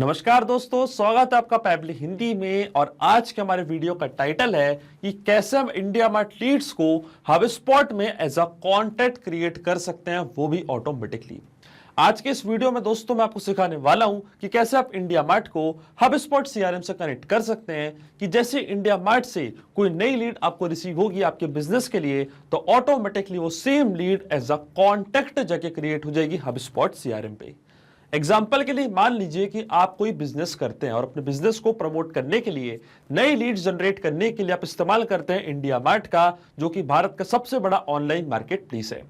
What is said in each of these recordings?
नमस्कार दोस्तों, स्वागत है आपका पैबली हिंदी में। और आज के हमारे वीडियो का टाइटल है कि कैसे हम इंडिया मार्ट लीड्स को हबस्पॉट में एज अ कंटेंट क्रिएट कर सकते हैं, वो भी ऑटोमेटिकली। आज के इस वीडियो में दोस्तों मैं आपको सिखाने वाला हूं कि कैसे आप इंडिया मार्ट को हबस्पॉट सीआरएम से कनेक्ट कर सकते हैं कि जैसे इंडिया मार्ट से कोई नई लीड आपको रिसीव होगी आपके बिजनेस के लिए, तो ऑटोमेटिकली वो same lead as a contact जाके क्रिएट हो जाएगी हबस्पॉट सीआरएम पे। एग्जाम्पल के लिए मान लीजिए कि आप कोई बिजनेस करते हैं और अपने बिजनेस को प्रमोट करने के लिए, नई लीड्स जनरेट करने के लिए आप इस्तेमाल करते हैं इंडिया मार्ट का, जो कि भारत का सबसे बड़ा ऑनलाइन मार्केट प्लेस है।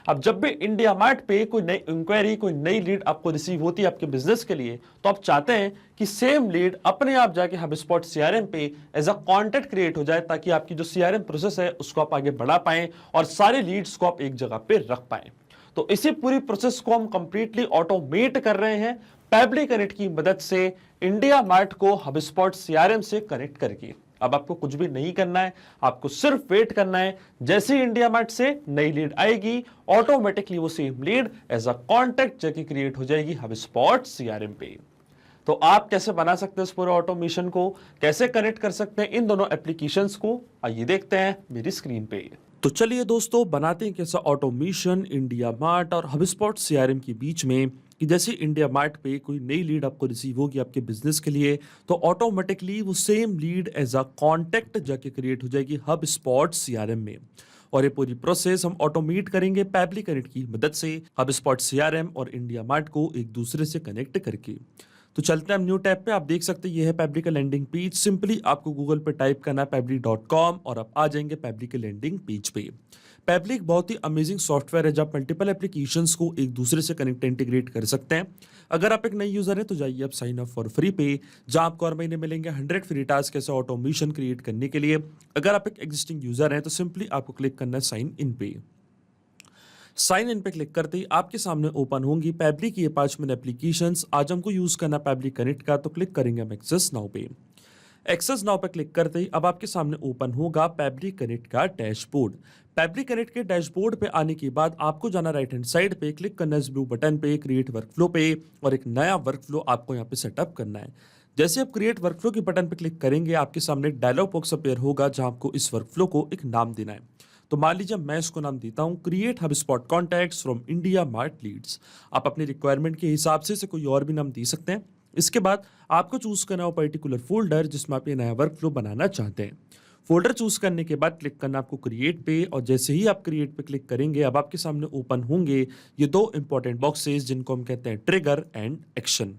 अब जब भी इंडिया मार्ट पे कोई नई इंक्वायरी, कोई नई लीड आपको रिसीव होती है आपके बिजनेस के लिए, तो आप चाहते हैं कि सेम लीड अपने आप जाके हबस्पॉट सीआरएम पे एज अ कॉन्टेक्ट क्रिएट हो जाए, ताकि आपकी जो सीआरएम प्रोसेस है उसको आप आगे बढ़ा पाएं और सारे लीड्स को आप एक जगह पे रख पाएं। तो इसी पूरी प्रोसेस को हम कंप्लीटली ऑटोमेट कर रहे हैं पैबली कनेक्ट की मदद से, इंडिया मार्ट को हबस्पॉट सीआरएम से कनेक्ट करके। अब आपको कुछ भी नहीं करना है, आपको सिर्फ वेट करना है। जैसे ही इंडिया मार्ट से नई लीड आएगी, ऑटोमेटिकली वो same lead as a contact जगह क्रिएट हो जाएगी हबस्पॉट सीआरएम पे। तो आप कैसे बना सकते हैं इस पूरे ऑटोमेशन को, कैसे कनेक्ट कर सकते हैं इन दोनों एप्लीकेशंस को, आइए देखते हैं मेरी स्क्रीन पे। तो चलिए दोस्तों, बनाते हैं कैसा ऑटोमेशन इंडिया मार्ट और हबस्पॉट सीआरएम के बीच में कि जैसे इंडिया मार्ट पे कोई नई लीड आपको रिसीव होगी आपके बिजनेस के लिए, तो ऑटोमेटिकली वो same lead as a contact जाके क्रिएट हो जाएगी हबस्पॉट सीआरएम में। और ये पूरी प्रोसेस हम ऑटोमेट करेंगे पैबली कनेक्ट की मदद से, हबस्पॉट सीआरएम और इंडिया मार्ट को एक दूसरे से कनेक्ट करके। तो चलते हैं हम न्यू टैब पे। आप देख सकते हैं ये है पैबली का लैंडिंग पेज। सिंपली आपको गूगल पे टाइप करना है पैबली.com और आप आ जाएंगे पैबली के लैंडिंग पेज पे। पैबली एक बहुत ही अमेजिंग सॉफ्टवेयर है जब मल्टीपल एप्लीकेशंस को एक दूसरे से कनेक्ट इंटीग्रेट कर सकते हैं। अगर आप एक नई यूजर हैं तो जाइए आप साइन अप फॉर फ्री पे, जहां आपको हर महीने मिलेंगे 100 फ्री टास्क ऐसे ऑटोमेशन क्रिएट करने के लिए। अगर आप एक एग्जिस्टिंग यूजर हैं तो सिंपली आपको क्लिक करना है साइन इन पे। साइन इन पे क्लिक करते ही आपके सामने ओपन होंगी पैबली की ये 5 मिनट एप्लीकेशंस। आज हमको यूज करना पैबली कनेक्ट का, तो क्लिक करेंगे हम एक्सेस नाउ पे। एक्सेस नाउ पे क्लिक करते ही अब आपके सामने ओपन होगा पैबली कनेक्ट का डैशबोर्ड। पैबली कनेक्ट के डैशबोर्ड पे आने के बाद आपको जाना राइट हैंड साइड पे, क्लिक करना है इस ब्लू बटन पे क्रिएट वर्कफ्लो पे, और एक नया वर्कफ्लो आपको यहाँ पे सेटअप करना है। जैसे आप क्रिएट वर्कफ्लो के बटन पे क्लिक करेंगे, आपके सामने एक डायलॉग बॉक्स अपीयर होगा जहां आपको इस वर्कफ्लो को एक नाम देना है। तो मान लीजिए मैं इसको नाम देता हूं create HubSpot contacts from IndiaMART leads. आप अपनी रिक्वायरमेंट के हिसाब से कोई और भी नाम दे सकते हैं। इसके बाद आपको चूज करना हो पर्टिकुलर फोल्डर जिसमें आप ये नया वर्कफ्लो बनाना चाहते हैं। फोल्डर चूज करने के बाद क्लिक करना आपको क्रिएट पे, और जैसे ही आप क्रिएट पे क्लिक करेंगे अब आपके सामने ओपन होंगे ये 2 इंपॉर्टेंट बॉक्सेस जिनको हम कहते हैं ट्रिगर एंड एक्शन।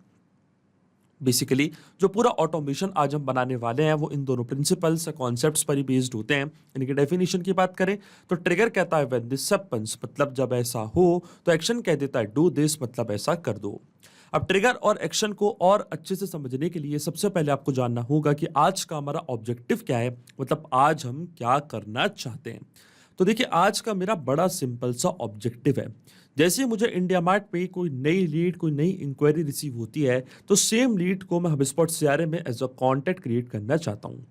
बेसिकली जो पूरा ऑटोमेशन आज हम बनाने वाले हैं वो इन दोनों प्रिंसिपल्स या कॉन्सेप्ट्स पर ही बेस्ड होते हैं। इनकी डेफिनेशन की बात करें तो ट्रिगर कहता है व्हेन दिस हैपेंस, मतलब जब ऐसा हो, तो एक्शन कह देता है डू दिस, मतलब ऐसा कर दो। अब ट्रिगर और एक्शन को और अच्छे से समझने के लिए सबसे पहले आपको जानना होगा कि आज का हमारा ऑब्जेक्टिव क्या है, मतलब आज हम क्या करना चाहते हैं। तो देखिए आज का मेरा बड़ा सिंपल सा ऑब्जेक्टिव है। जैसे मुझे इंडिया मार्ट पे कोई नई लीड, कोई नई इंक्वायरी रिसीव होती है, तो सेम लीड को मैं हबस्पॉट सीआरएम में एज अ कॉन्टेक्ट क्रिएट करना चाहता हूँ।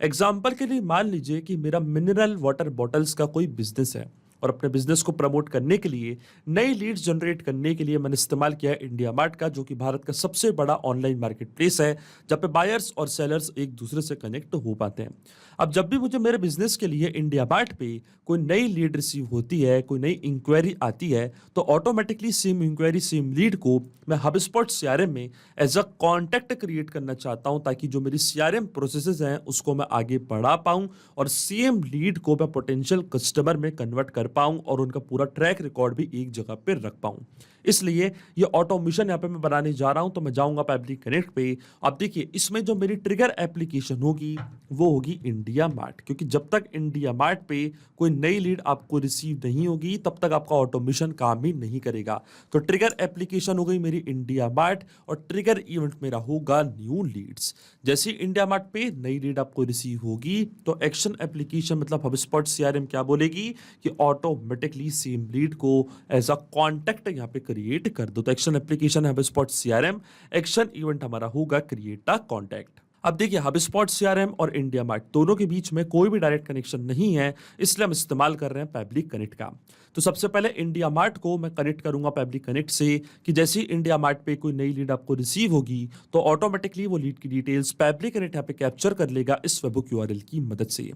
एग्जाम्पल के लिए मान लीजिए कि मेरा मिनरल वाटर बॉटल्स का कोई बिजनेस है और अपने बिजनेस को प्रमोट करने के लिए, नई लीड्स जनरेट करने के लिए मैंने इस्तेमाल किया है इंडिया मार्ट का, जो कि भारत का सबसे बड़ा ऑनलाइन मार्केट प्लेस है जहाँ पे बायर्स और सेलर्स एक दूसरे से कनेक्ट हो पाते हैं। अब जब भी मुझे मेरे बिजनेस के लिए इंडिया मार्ट पे कोई नई लीड रिसीव होती है, कोई नई इंक्वायरी आती है, तो automatically same inquiry, same lead को मैं हबस्पॉट सीआरएम में एज अ कॉन्टेक्ट क्रिएट करना चाहता हूं, ताकि जो मेरी सीआरएम प्रोसेसेस हैं उसको मैं आगे बढ़ा पाऊं और सेम लीड को मैं पोटेंशियल कस्टमर में कन्वर्ट कर पाऊं और उनका पूरा ट्रैक रिकॉर्ड भी एक जगह पे रख पाऊं। इसलिए ये ऑटोमेशन यहाँ पे मैं बनाने जा रहा हूं। तो मैं जाऊंगा पैबली कनेक्ट पे। अब देखिए इसमें जो मेरी ट्रिगर एप्लीकेशन होगी वो होगी इंडिया मार्ट, क्योंकि जब तक इंडिया मार्ट पे कोई नई लीड आपको रिसीव नहीं होगी तब तक आपका ऑटोमेशन काम ही नहीं करेगा। तो ट्रिगर एप्लीकेशन हो गई मेरी इंडिया मार्ट और ट्रिगर इवेंट मेरा होगा न्यू लीड्स। जैसे इंडिया मार्ट पे नई लीड आपको रिसीव होगी तो एक्शन एप्लीकेशन मतलब हबस्पॉट सीआरएम क्या बोलेगी कि ऑटोमेटिकली सेम लीड को एज अ कॉन्टेक्ट यहाँ पे क्रिएट कर दो। तो एक्शन एप्लीकेशन है हबस्पॉट सीआरएम, एक्शन इवेंट हमारा होगा क्रिएट अ कॉन्टेक्ट। अब देखिए HubSpot CRM और इंडिया मार्ट दोनों के बीच में कोई भी डायरेक्ट कनेक्शन नहीं है, इसलिए हम इस्तेमाल कर रहे हैं पैब्लिक कनेक्ट का। तो सबसे पहले इंडिया मार्ट को मैं कनेक्ट करूंगा पैब्लिक कनेक्ट से कि जैसे ही इंडिया मार्ट पे कोई नई लीड आपको रिसीव होगी तो ऑटोमेटिकली वो लीड की डिटेल्स पैब्लिक कनेक्ट यहाँ पे कैप्चर कर लेगा इस वेबहुक यूआरएल की मदद से।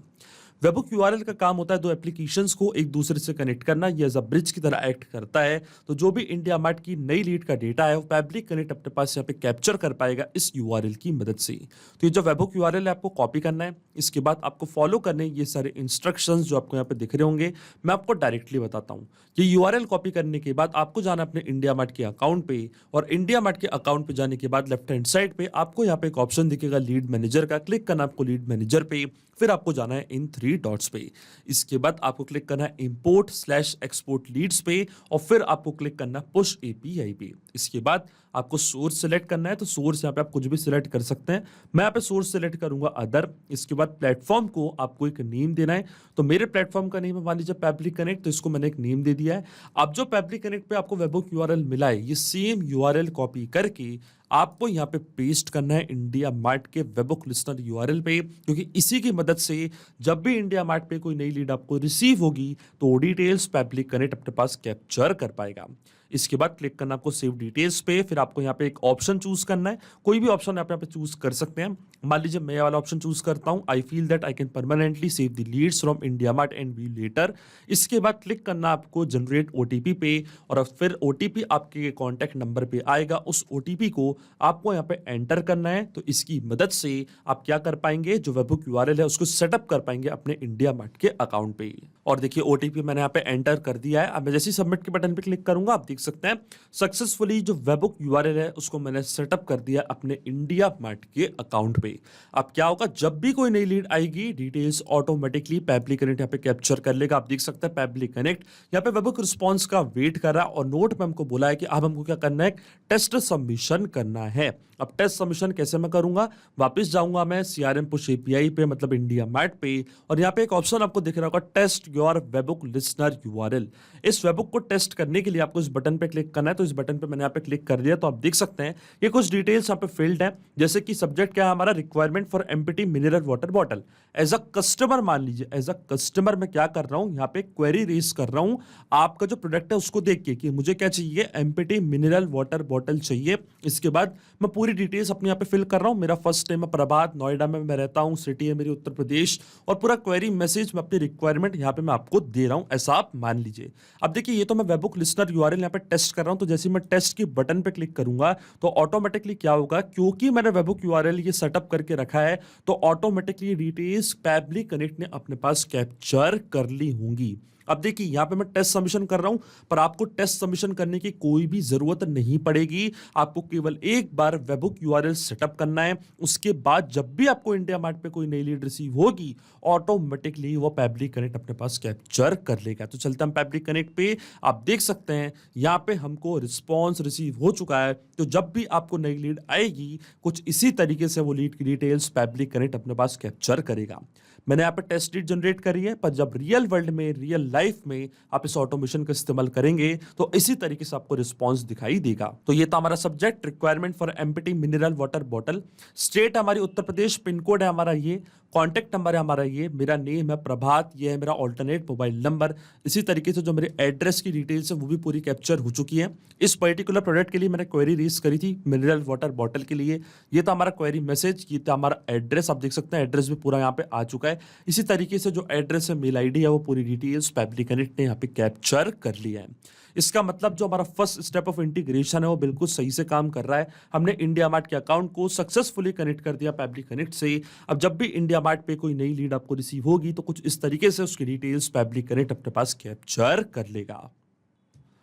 वेबहुक यूआरएल का काम होता है दो एप्लीकेशंस को एक दूसरे से कनेक्ट करना, ये एज अ ब्रिज की तरह एक्ट करता है। तो जो भी इंडिया मार्ट की नई लीड का डेटा है वो पैब्लिक कनेक्ट अपने पास यहाँ पे कैप्चर कर पाएगा इस यूआरएल की मदद से। तो ये जो वेबहुक यूआरएल है आपको कॉपी करना है, इसके बाद आपको फॉलो करने ये सारे इंस्ट्रक्शंस जो आपको यहाँ पे दिख रहे होंगे, मैं आपको डायरेक्टली बताता हूँ। ये यूआरएल कॉपी करने के बाद आपको जाना अपने इंडिया मार्ट के अकाउंट पे, और इंडिया मार्ट के अकाउंट पे जाने के बाद लेफ्ट हैंड साइड पे आपको यहाँ पे एक ऑप्शन दिखेगा लीड मैनेजर का, क्लिक करना आपको लीड मैनेजर पे, फिर आपको जाना है इन 3 डॉट्स पे। इसके बाद आपको क्लिक करना है इंपोर्ट/एक्सपोर्ट लीड्स पे, और फिर आपको क्लिक करना है पुश एपीआई पे। इसके बाद आपको सोर्स सेलेक्ट करना है, तो सोर्स यहाँ पे आप कुछ भी सिलेक्ट कर सकते हैं, मैं यहाँ पे सोर्स सेलेक्ट करूंगा अदर। इसके बाद प्लेटफॉर्म को आपको एक नेम देना है, तो मेरे प्लेटफॉर्म का नेम है मान लीजिए पैब्लिक कनेक्ट, तो इसको मैंने एक नेम दे दिया है। अब जो पैब्लिक कनेक्ट पे आपको वेबहुक यूआरएल मिला है, ये सेम यूआरएल कॉपी करके आपको यहाँ पे पेस्ट करना है इंडिया मार्ट के वेबहुक लिस्टनर यूआरएल पे, क्योंकि इसी की मदद से जब भी इंडिया मार्ट पे कोई नई लीड आपको रिसीव होगी तो वो डिटेल्स पैब्लिक कनेक्ट अपने पास कैप्चर कर पाएगा। इसके बाद क्लिक करना आपको सेव डिटेल्स पे, फिर आपको यहाँ पे एक ऑप्शन चूज करना है, कोई भी ऑप्शन आप यहाँ पे चूज कर सकते हैं। मान लीजिए मैं वाला ऑप्शन चूज करता हूँ, I feel that I can permanently save the leads from IndiaMART and view later. इसके बाद क्लिक करना आपको जनरेट ओटीपी पे, और फिर ओटीपी आपके कॉन्टैक्ट नंबर पे आएगा, उस ओटीपी को आपको यहाँ पे एंटर करना है। तो इसकी मदद से आप क्या कर पाएंगे, जो वेबहुक यूआरएल है उसको सेटअप कर पाएंगे अपने इंडिया मार्ट के अकाउंट पे। और देखिए ओटीपी मैंने यहाँ पे एंटर कर दिया है। अब मैं जैसे ही सबमिट के बटन पे क्लिक करूंगा आप देख सकते हैं सक्सेसफुली जो वेबहुक यूआरएल है उसको मैंने सेटअप कर दिया अपने इंडिया मार्ट के अकाउंट पे। अब क्या होगा, जब भी कोई नई लीड आएगी डिटेल्स ऑटोमेटिकली पैब्लिक कनेक्ट यहाँ पे कैप्चर कर लेगा। आप देख सकते हैं पैब्लिक कनेक्ट यहाँ पे वेबहुक रिस्पॉन्स का वेट कर रहा है, और नोट में हमको बोला है कि अब हमको क्या करना है, टेस्ट सबमिशन करना है। अब टेस्ट सबमिशन कैसे मैं करूंगा, वापस जाऊंगा मैं सीआरएम पुश एपीआई पे, मतलब इंडिया मार्ट पे, और यहाँ पे एक ऑप्शन आपको दिख रहा होगा test your webhook listener URL. इस वेबहुक को टेस्ट करने के लिए आपको इस बटन पे क्लिक करना है, तो इस बटन पे मैंने यहाँ पे क्लिक कर दिया। तो आप देख सकते हैं ये कुछ डिटेल्स यहाँ पे फील्ड है, जैसे कि सब्जेक्ट क्या है हमारा, requirement for empty mineral water bottle. As a customer मान लीजिए, एज अ कस्टमर मैं क्या कर रहा हूँ, यहाँ पे क्वेरी रेज कर रहा हूँ आपका जो प्रोडक्ट है उसको देख के कि मुझे क्या चाहिए, एम्प्टी मिनरल वाटर बॉटल चाहिए। इसके बाद मैं पूरी डिटेल्स अपने यहाँ पे फिल कर रहा हूँ, मेरा फर्स्ट नेम है प्रभात, नोएडा में मैं रहता हूँ, सिटी है मेरी उत्तर प्रदेश, और पूरा क्वेरी मैसेज मैं अपनी रिक्वायरमेंट यहाँ पे मैं आपको दे रहा हूँ, ऐसा आप मान लीजिए। अब देखिए ये तो मैं वेबहुक लिस्टनर यूआरएल यहाँ पे टेस्ट कर रहा हूँ, तो जैसे मैं टेस्ट की बटन पे क्लिक करूंगा तो ऑटोमेटिकली क्या होगा, क्योंकि मैंने वेबहुक यूआरएल ये सेटअप करके रखा है तो ऑटोमेटिकली डिटेल्स पैब्लिक कनेक्ट ने अपने पास कैप्चर कर ली होंगी। अब देखिए यहाँ पे मैं टेस्ट सबमिशन कर रहा हूं, पर आपको टेस्ट सबमिशन करने की कोई भी जरूरत नहीं पड़ेगी। आपको केवल एक बार वेबहुक यूआरएल सेटअप करना है, उसके बाद जब भी आपको इंडिया मार्ट पे कोई नई लीड रिसीव होगी ऑटोमेटिकली वो पैब्लिक कनेक्ट अपने पास कैप्चर कर लेगा। तो चलते हम पैब्लिक कनेक्ट पे, आप देख सकते हैं यहाँ पे हमको रिस्पॉन्स रिसीव हो चुका है। तो जब भी आपको नई लीड आएगी कुछ इसी तरीके से वो लीड की डिटेल्स पैब्लिक कनेक्ट अपने पास कैप्चर करेगा। मैंने यहाँ पे टेस्ट लीड जनरेट करी है, पर जब रियल वर्ल्ड में, रियल लाइफ में आप इस ऑटोमेशन का इस्तेमाल करेंगे तो इसी तरीके से आपको रिस्पॉन्स दिखाई देगा। तो ये था हमारा subject, requirement for empty mineral water bottle. State हमारी उत्तर प्रदेश, पिन कोड है हमारा ये, कॉन्टैक्ट नंबर है हमारा ये, मेरा नेम है प्रभात, ये है मेरा ऑल्टरनेट मोबाइल नंबर। इसी तरीके से जो मेरे एड्रेस की डिटेल्स है वो भी पूरी कैप्चर हो चुकी है। इस पर्टिकुलर प्रोडक्ट के लिए मैंने क्वेरी रेज करी थी मिनरल वाटर बॉटल के लिए। ये था हमारा क्वेरी मैसेज, ये था हमारा एड्रेस, आप देख सकते हैं एड्रेस भी पूरा यहाँ पे आ चुका है। इसी तरीके से जो एड्रेस है, मेल आईडी है, वो पूरी डिटेल्स पैब्लिक कनेक्ट ने यहाँ पे कैप्चर कर लिया है। इसका मतलब जो हमारा फर्स्ट स्टेप ऑफ इंटीग्रेशन है वो बिल्कुल सही से काम कर रहा है। हमने इंडिया मार्ट के अकाउंट को सक्सेसफुली कनेक्ट कर दिया पैब्लिक कनेक्ट से। अब जब भी इंडिया मार्ट पे कोई नई लीड आपको रिसीव होगी तो कुछ इस तरीके से उसकी डिटेल्स पैब्लिक कनेक्ट अपने पास कैप्चर कर लेगा।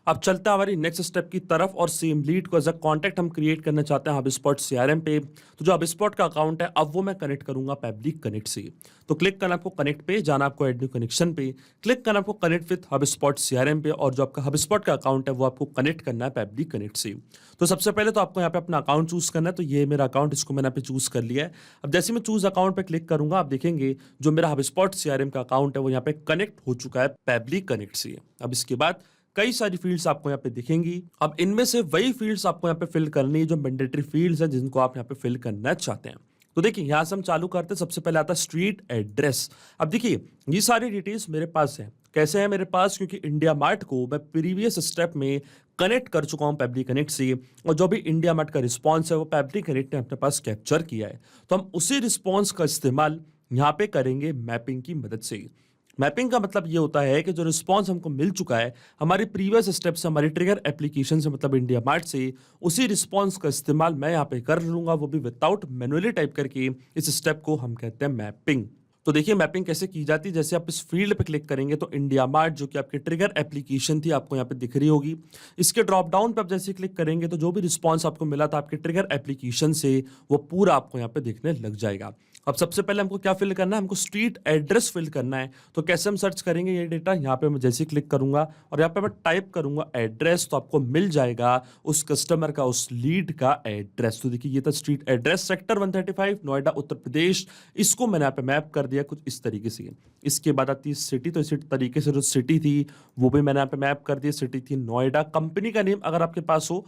अब चलता है हमारी नेक्स्ट स्टेप की तरफ, और सेम लीड को एज अ कॉन्टैक्ट हम क्रिएट करना चाहते हैं HubSpot CRM पे। तो जो HubSpot का अकाउंट है अब वो मैं कनेक्ट करूंगा पैब्लिक कनेक्ट से। तो क्लिक करना आपको कनेक्ट पे, जाना आपको एड न्यू कनेक्शन पे, क्लिक करना आपको कनेक्ट विथ HubSpot CRM पे, और जो आपका HubSpot का अकाउंट है वो आपको कनेक्ट करना है पैब्लिक कनेक्ट से। तो सबसे पहले तो आपको यहाँ पे अपना अकाउंट चूज करना है, तो ये मेरा अकाउंट, इसको मैंने यहाँ पे चूज कर लिया है। अब जैसे मैं चूज अकाउंट पे क्लिक करूंगा आप देखेंगे जो मेरा HubSpot CRM का अकाउंट है वो यहाँ पे कनेक्ट हो चुका है पैब्लिक कनेक्ट से। अब इसके बाद कई सारी फील्ड्स आपको यहाँ पे दिखेंगी। अब इनमें से वही फील्ड्स आपको यहाँ पे फिल करनी है जो मैंडेटरी फील्ड्स हैं जिनको आप यहाँ पे फिल करना चाहते हैं। तो देखिए यहां से हम चालू करते हैं। सबसे पहले आता है स्ट्रीट एड्रेस। अब देखिए ये सारी डिटेल्स मेरे पास है। कैसे है मेरे पास? क्योंकि इंडिया मार्ट को मैं प्रीवियस स्टेप में कनेक्ट कर चुका हूं पेबली कनेक्ट से, और जो भी इंडिया मार्ट का रिस्पॉन्स है वो पेबली कनेक्ट ने अपने पास कैप्चर किया है। तो हम उसी रिस्पॉन्स का इस्तेमाल यहाँ पे करेंगे मैपिंग की मदद से। मैपिंग का मतलब ये होता है कि जो रिस्पॉन्स हमको मिल चुका है हमारी प्रीवियस स्टेप से, हमारी ट्रिगर एप्लीकेशन से, मतलब इंडिया मार्ट से, उसी रिस्पॉन्स का इस्तेमाल मैं यहाँ पे कर लूंगा, वो भी विदाउट मैनुअली टाइप करके। इस स्टेप को हम कहते हैं मैपिंग। तो देखिए मैपिंग कैसे की जाती है। जैसे आप इस फील्ड पे क्लिक करेंगे तो इंडिया मार्ट जो कि आपकी ट्रिगर एप्लीकेशन थी आपको यहाँ पे दिख रही होगी। इसके ड्रॉप डाउन पे आप जैसे क्लिक करेंगे तो जो भी रिस्पॉन्स आपको मिला था आपके ट्रिगर एप्लीकेशन से वो पूरा आपको यहाँ पे दिखने लग जाएगा। अब सबसे पहले हमको क्या फिल करना है? हमको स्ट्रीट एड्रेस फिल करना है। तो कैसे हम सर्च करेंगे ये डेटा? यहाँ पे मैं जैसे क्लिक करूंगा और यहाँ पे मैं टाइप करूंगा एड्रेस, तो आपको मिल जाएगा उस कस्टमर का, उस लीड का एड्रेस। तो देखिए ये था street address, sector 135 Noida Uttar Pradesh. इसको मैंने यहाँ पे मैप कर दिया कुछ इस तरीके से। इसके बाद आती है सिटी। तो इसी तरीके से जो सिटी थी वो भी मैंने यहाँ पे मैप कर दिया। सिटी थी नोएडा। कंपनी का नेम अगर आपके पास हो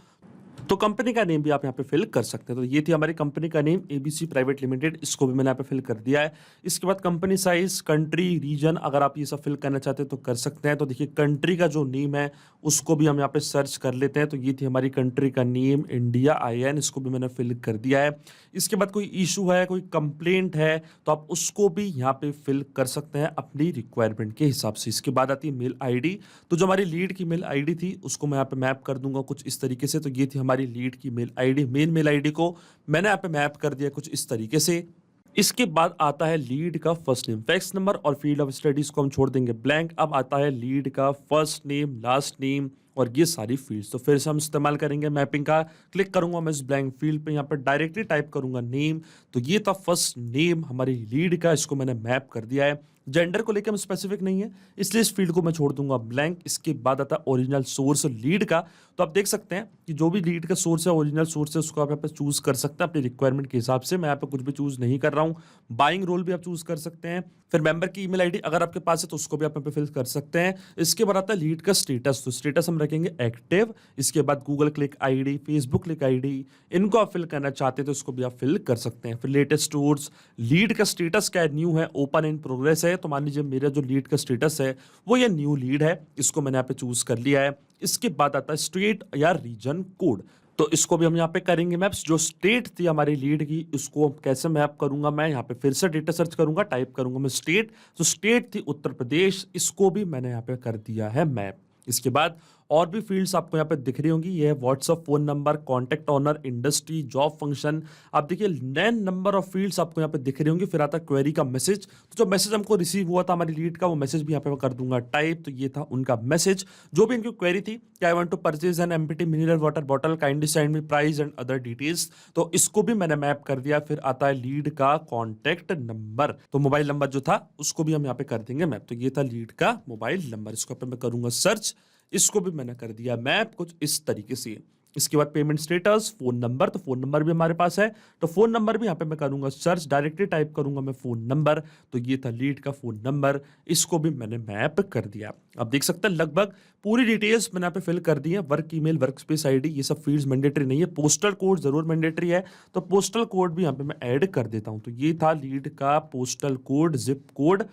तो कंपनी का नेम भी आप यहाँ पे फिल कर सकते हैं। तो ये थी हमारी कंपनी का नेम, एबीसी प्राइवेट लिमिटेड। इसको भी मैंने यहाँ पे फिल कर दिया है। इसके बाद कंपनी साइज, कंट्री, रीजन, अगर आप ये सब फिल करना चाहते हैं तो कर सकते हैं। तो देखिए कंट्री का जो नेम है उसको भी हम यहाँ पे सर्च कर लेते हैं। तो ये थी हमारी कंट्री का नेम, इंडिया IN। इसको भी मैंने फिल कर दिया है। इसके बाद कोई इशू है, कोई कंप्लेंट है तो आप उसको भी यहाँ पे फिल कर सकते हैं अपनी रिक्वायरमेंट के हिसाब से। इसके बाद आती है मेल ID। तो जो हमारी लीड की मेल ID थी उसको मैं यहाँ पे मैप कर दूंगा कुछ इस तरीके से। तो ये थी हमारी लीड की मेल ID। मेल ID को मैंने यहाँ पे मैप कर दिया कुछ इस तरीके से। इसके बाद आता है लीड का फर्स्ट नेम, फैक्स नंबर और फील्ड ऑफ स्टडीज को हम छोड़ देंगे ब्लैंक। अब आता है लीड का फर्स्ट नेम, लास्ट नेम और ये सारी फील्ड्स। तो फिर से हम इस्तेमाल करेंगे मैपिंग का। क्लिक करूंगा मैं इस ब्लैंक फील्ड पे, यहाँ पर डायरेक्टली टाइप करूंगा नेम। तो ये था फर्स्ट नेम हमारी लीड का, इसको मैंने मैप कर दिया है। जेंडर को लेकर हम स्पेसिफिक नहीं है इसलिए इस फील्ड को मैं छोड़ दूंगा ब्लैंक। इसके बाद आता है ओरिजिनल सोर्स लीड का। तो आप देख सकते हैं कि जो भी लीड का सोर्स है, ओरिजिनल सोर्स है, उसको आप यहाँ पे चूज कर सकते हैं अपनी रिक्वायरमेंट के हिसाब से। मैं यहाँ पे कुछ भी चूज नहीं कर रहा हूँ। बाइंग रोल भी आप चूज कर सकते हैं। फिर मेंबर की ईमेल ID अगर आपके पास है तो उसको भी आप यहाँ पे फिल कर सकते हैं। इसके बाद आता है लीड का स्टेटस। तो स्टेटस हम रखेंगे एक्टिव। इसके बाद Google click ID, Facebook click ID, इनको आप फिल करना चाहते हैं तो इसको भी आप फिल कर सकते हैं। फिर लेटेस्ट टूर्स, लीड का स्टेटस क्या है? न्यू है, ओपन इन प्रोग्रेस है। तो मान लीजिए मेरा जो लीड का स्टेटस है वो ये न्यू लीड है, इसको मैंने यहाँ पे चूज कर लिया है। इसके बाद आता है स्टेट या रीजन कोड। तो इसको भी हम यहाँ पे करेंगे मैप्स। जो स्टेट थी हमारी लीड की उसको कैसे मैप करूंगा मैं? यहाँ पे फिर से डेटा सर्च करूंगा, टाइप करूंगा मैं स्टेट। तो स्टेट थी उत्तर प्रदेश, इसको भी मैंने यहाँ पे कर दिया है मैप। इसके बाद और भी फील्ड्स आपको यहाँ पे दिख रही होंगी। ये है WhatsApp, phone number, contact owner, industry, job function. आप देखिए 9 नंबर ऑफ फील्ड्स आपको यहाँ पे दिख रही होंगी। फिर आता है क्वेरी का मैसेज। तो जो मैसेज हमको रिसीव हुआ था हमारी लीड का वो मैसेज भी यहाँ पे मैं कर दूंगा टाइप। तो ये था उनका मैसेज, जो भी इनकी क्वेरी थी कि I want to purchase an empty mineral water bottle, kindly send me price and other details. तो इसको भी मैंने मैप कर दिया। फिर आता है लीड का कॉन्टैक्ट नंबर। तो मोबाइल नंबर जो था उसको भी हम यहाँ पे कर देंगे मैप। तो ये था लीड का मोबाइल नंबर, इसको पे मैं करूंगा सर्च। इसको भी मैंने कर दिया मैप कुछ इस तरीके से। इसके बाद पेमेंट स्टेटस, फोन नंबर। तो फोन नंबर भी हमारे पास है तो फोन नंबर भी यहाँ पे मैं करूंगा सर्च, डायरेक्टली टाइप करूंगा मैं फोन नंबर। तो ये था लीड का फोन नंबर, इसको भी मैंने मैप कर दिया। अब देख सकते हैं लगभग पूरी डिटेल्स मैंने यहाँ पे फिल कर दी है। Work email, work space ID, ये सब फील्ड्स मैंडेटरी नहीं है। पोस्टल कोड जरूर मैंडेटरी है तो पोस्टल कोड भी यहाँ पे मैं ऐड कर देता हूँ। तो ये था लीड का पोस्टल कोड, जिप कोड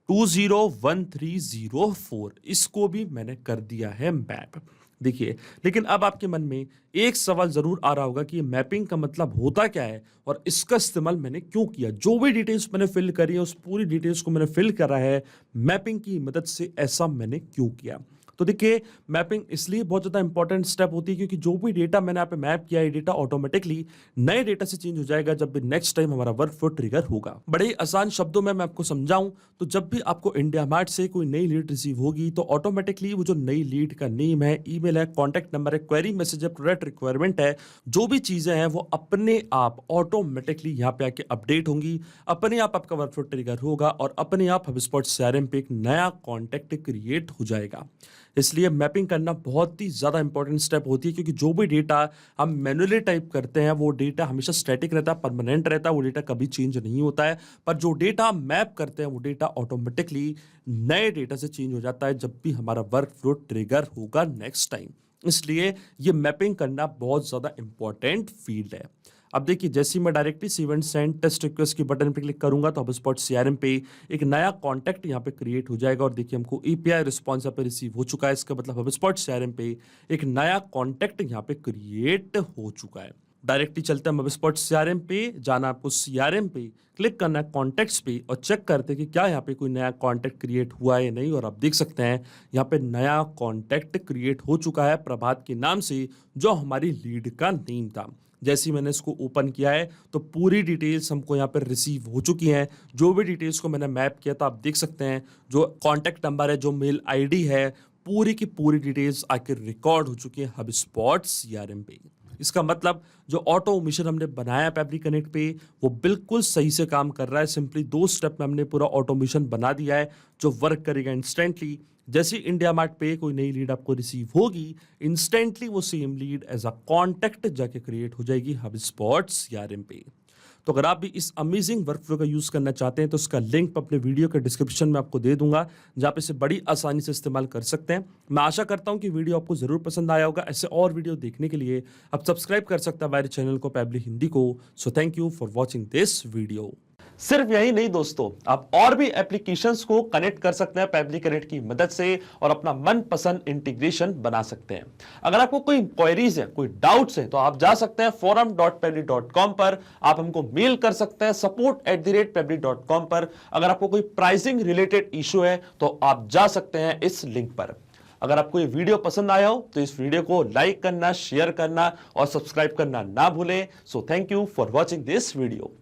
201304, इसको भी मैंने कर दिया है मैप। देखिए लेकिन अब आपके मन में एक सवाल जरूर आ रहा होगा कि ये मैपिंग का मतलब होता क्या है और इसका इस्तेमाल मैंने क्यों किया। जो भी डिटेल्स मैंने फिल करी है उस पूरी डिटेल्स को मैंने फिल करा है मैपिंग की मदद से, ऐसा मैंने क्यों किया। तो देखिए मैपिंग इसलिए बहुत ज़्यादा इंपॉर्टेंट स्टेप होती है क्योंकि जो भी डेटा मैंने यहाँ पे मैप किया है डेटा ऑटोमेटिकली नए डेटा से चेंज हो जाएगा जब भी नेक्स्ट टाइम हमारा वर्क फ्लो ट्रिगर होगा। बड़े ही आसान शब्दों में मैं आपको समझाऊं तो जब भी आपको इंडिया मार्ट से कोई नई लीड रिसीव होगी तो ऑटोमेटिकली वो जो नई लीड का नेम है, ईमेल है, कॉन्टैक्ट नंबर है, क्वेरी मैसेज है, प्रोडक्ट रिक्वायरमेंट है, जो भी चीज़ें हैं वो अपने आप ऑटोमेटिकली यहाँ पे आके अपडेट होंगी। अपने आप आपका वर्क फ्लो ट्रिगर होगा और अपने आप HubSpot CRM पे एक नया कॉन्टैक्ट क्रिएट हो जाएगा। इसलिए मैपिंग करना बहुत ही ज़्यादा इंपॉर्टेंट स्टेप होती है क्योंकि जो भी डेटा हम मैनुअली टाइप करते हैं वो डेटा हमेशा स्टैटिक रहता है, परमानेंट रहता है, वो डेटा कभी चेंज नहीं होता है। पर जो डेटा हम मैप करते हैं वो डेटा ऑटोमेटिकली नए डेटा से चेंज हो जाता है जब भी हमारा वर्क फ्लो ट्रिगर होगा नेक्स्ट टाइम। इसलिए ये मैपिंग करना बहुत ज़्यादा इंपॉर्टेंट फील्ड है। अब देखिए जैसे ही मैं directly event send test request की बटन पे क्लिक करूंगा तो HubSpot CRM पे एक नया कॉन्टैक्ट यहाँ पे क्रिएट हो जाएगा और देखिए हमको API रिस्पॉन्स यहाँ पे रिसीव हो चुका है। इसका मतलब HubSpot CRM पे एक नया कॉन्टैक्ट यहाँ पे क्रिएट हो चुका है। डायरेक्टली चलते हैं HubSpot CRM पे, जाना आपको CRM पे, क्लिक करना है कॉन्टैक्ट्स पे और चेक करते हैं कि क्या यहाँ पे कोई नया कॉन्टैक्ट क्रिएट हुआ है या नहीं। और आप देख सकते हैं यहाँ पे नया कॉन्टैक्ट क्रिएट हो चुका है प्रभात के नाम से, जो हमारी लीड का नेम था। जैसे ही मैंने इसको ओपन किया है तो पूरी डिटेल्स हमको यहाँ पर रिसीव हो चुकी हैं। जो भी डिटेल्स को मैंने मैप किया था आप देख सकते हैं, जो कॉन्टैक्ट नंबर है, जो मेल आईडी है, पूरी की पूरी डिटेल्स आकर रिकॉर्ड हो चुकी है HubSpot CRM पे। इसका मतलब जो ऑटोमेशन हमने बनाया है पेबली कनेक्ट पे वो बिल्कुल सही से काम कर रहा है। सिंपली 2 स्टेप में हमने पूरा ऑटोमेशन बना दिया है जो वर्क करेगा इंस्टेंटली। जैसे इंडिया मार्ट पे कोई नई लीड आपको रिसीव होगी, इंस्टेंटली वो same lead as a contact जाके क्रिएट हो जाएगी HubSpot CRM पे। तो अगर आप भी इस अमेजिंग वर्कफ्लो का यूज करना चाहते हैं तो उसका लिंक अपने वीडियो के डिस्क्रिप्शन में आपको दे दूंगा, जहां पे इसे बड़ी आसानी से इस्तेमाल कर सकते हैं। मैं आशा करता हूं कि वीडियो आपको जरूर पसंद आया होगा। ऐसे और वीडियो देखने के लिए आप सब्सक्राइब कर सकते हैं हमारे चैनल को पेबली हिंदी को। So thank you for watching this video. सिर्फ यही नहीं दोस्तों, आप और भी एप्लीकेशंस को कनेक्ट कर सकते हैं पेबली कनेक्ट की मदद से और अपना मनपसंद इंटीग्रेशन बना सकते हैं। अगर आपको कोई क्वेरीज है, कोई डाउट्स है, तो आप जा सकते हैं forum.pebly.com पर। आप हमको मेल कर सकते हैं support@pebly.com पर। अगर आपको कोई प्राइसिंग रिलेटेड इशू है तो आप जा सकते हैं इस लिंक पर। अगर आपको ये वीडियो पसंद आया हो तो इस वीडियो को लाइक करना, शेयर करना और सब्सक्राइब करना ना भूलें। So thank you for watching this video.